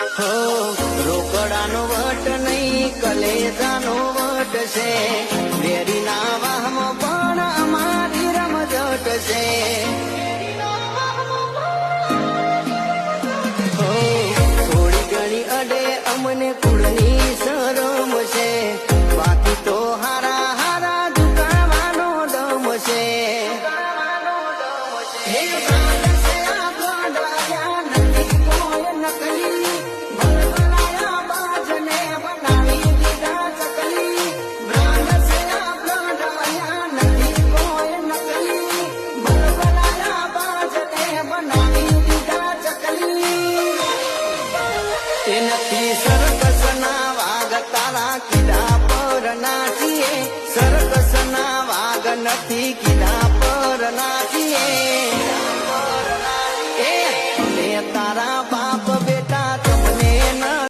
હો રોકડાનો વટ નહીં કલેજાનો વટ છે વેરીના વાહમાં પણ અમારી રમઝટ છે હો થોડી ઘણી અડે અમને કુળની શરમ છે બાકી તો હારા હારા ઝુકાવાનો દમ છે હે બ્રાન્ડ છે આ બ્રાન્ડ આયા નથી કોઈ નકલી ભલભલાયા બાજને બનાવી દીધા ચકલી બ્રાન્ડ છે આ બ્રાન્ડ આયા નથી કોઈ નકલી ભલભલાયા બાજને બનાવી દીધા ચકલી એ નથી સરકસના વાગ તારા કીધા પર નાચીએ સરકસના વાગ નથી કીધા